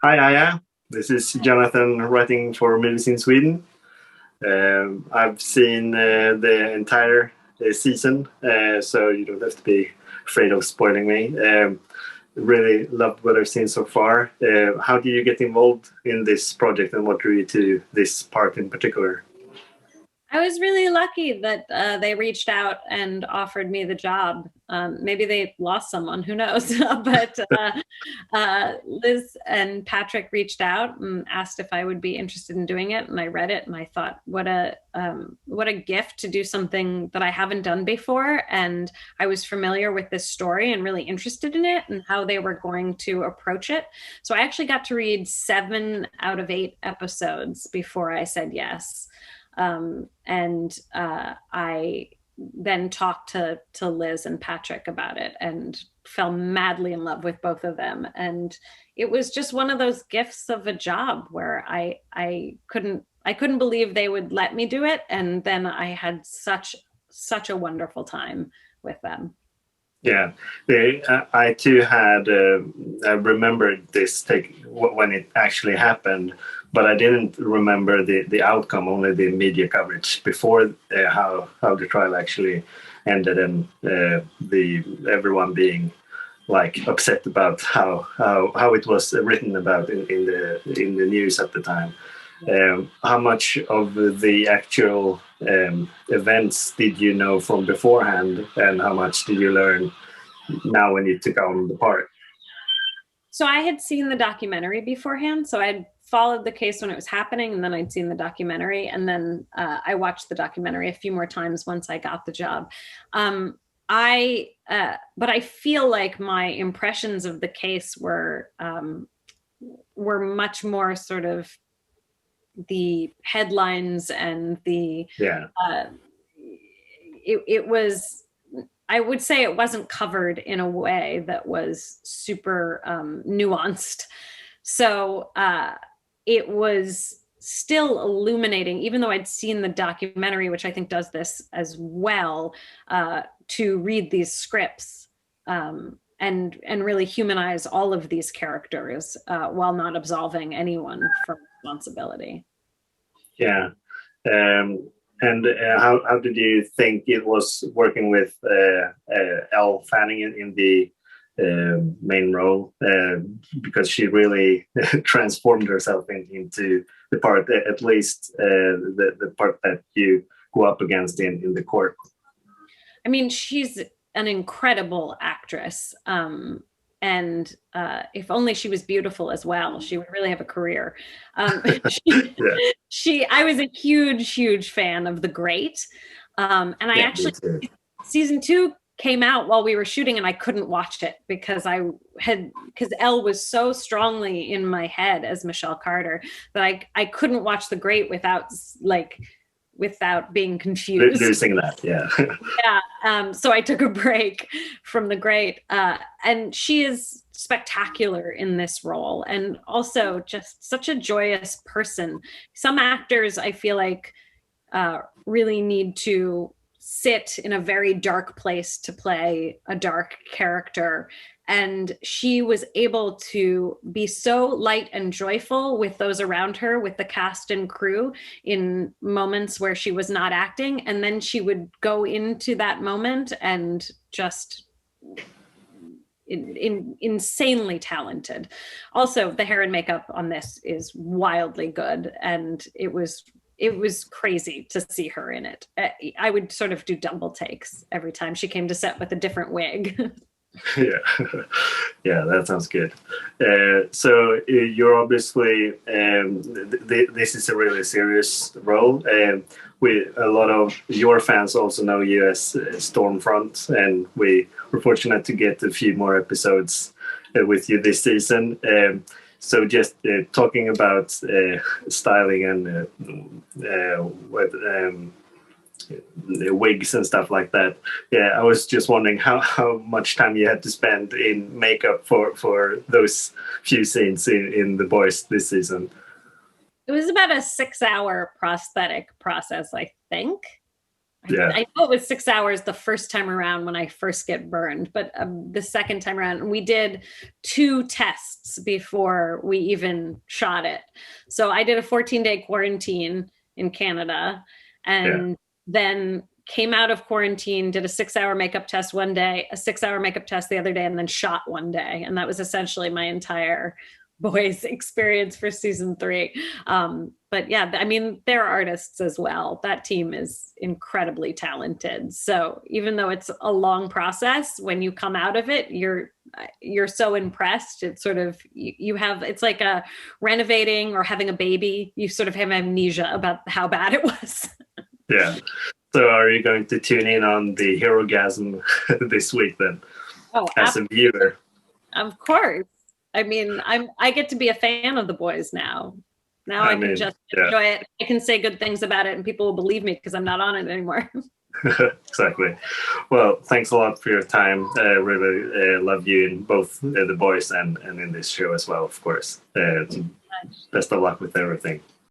Hi, Aya. This is Jonathan writing for MovieZine Sweden. I've seen the entire season, so you don't have to be afraid of spoiling me. Really loved what I've seen so far. How do you get involved in this project, and what drew you to this part in particular? I was really lucky that they reached out and offered me the job. Maybe they lost someone, who knows? But Liz and Patrick reached out and asked if I would be interested in doing it, and I read it and I thought, what a gift to do something that I haven't done before. And I was familiar with this story and really interested in it and how they were going to approach it. So I actually got to read 7 out of 8 episodes before I said yes. And I then talked to Liz and Patrick about it and fell madly in love with both of them. And it was just one of those gifts of a job where I couldn't believe they would let me do it. And then I had such a wonderful time with them. Yeah, I too had. I remembered this take when it actually happened, but I didn't remember the outcome. Only the media coverage before how the trial actually ended, and the everyone being like upset about how it was written about in the news at the time. How much of the actual events did you know from beforehand, and how much did you learn now when you took on the part? So I had seen the documentary beforehand. So I had followed the case when it was happening, and then I'd seen the documentary, and then I watched the documentary a few more times once I got the job. But I feel like my impressions of the case were much more sort of the headlines and the Yeah, uh, it was, I would say it wasn't covered in a way that was super nuanced. So it was still illuminating, even though I'd seen the documentary, which I think does this as well, to read these scripts and really humanize all of these characters while not absolving anyone from responsibility. yeah. And how did you think it was working with Elle Fanning in the main role? Because she really transformed herself into the part, at least the part that you go up against in the court. I mean, she's an incredible actress. And if only she was beautiful as well, she would really have a career. She, Yeah, I was a huge fan of The Great. And I yeah, me actually, too. season 2 came out while we were shooting and I couldn't watch it because Elle was so strongly in my head as Michelle Carter that I couldn't watch The Great without being confused. Losing that, yeah. Yeah. So I took a break from The Great. And she is spectacular in this role and also just such a joyous person. Some actors, I feel like, really need to sit in a very dark place to play a dark character. And she was able to be so light and joyful with those around her, with the cast and crew, in moments where she was not acting. And then she would go into that moment and just insanely talented. Also, the hair and makeup on this is wildly good, and it was crazy to see her in it. I would sort of do double takes every time she came to set with a different wig. Yeah, yeah, that sounds good. So you're obviously this is a really serious role. We a lot of your fans also know you as Stormfront, and we were fortunate to get a few more episodes with you this season. So just talking about styling and what wigs and stuff like that. Yeah, I was just wondering how much time you had to spend in makeup for those few scenes in The Boys this season. It was about a 6-hour prosthetic process, I think. Yeah. I know it was 6 hours the first time around when I first get burned, but the second time around, we did 2 tests before we even shot it. So I did a 14-day quarantine in Canada, Yeah. and then came out of quarantine, did a 6 hour makeup test one day, a 6 hour makeup test the other day, and then shot one day. And that was essentially my entire boys experience for season 3. But yeah, I mean, they're artists as well. That team is incredibly talented. So even though it's a long process, when you come out of it, you're so impressed. It's sort of you have it's like a renovating or having a baby. You sort of have amnesia about how bad it was. Yeah. So are you going to tune in on the Herogasm this week then, Oh, as a viewer? of course. I mean, I get to be a fan of the boys now. Now I can just enjoy it. I can say good things about it, and people will believe me because I'm not on it anymore. Exactly. Well, thanks a lot for your time. Really love you in both The Boys and in this show as well, of course. Best of luck with everything.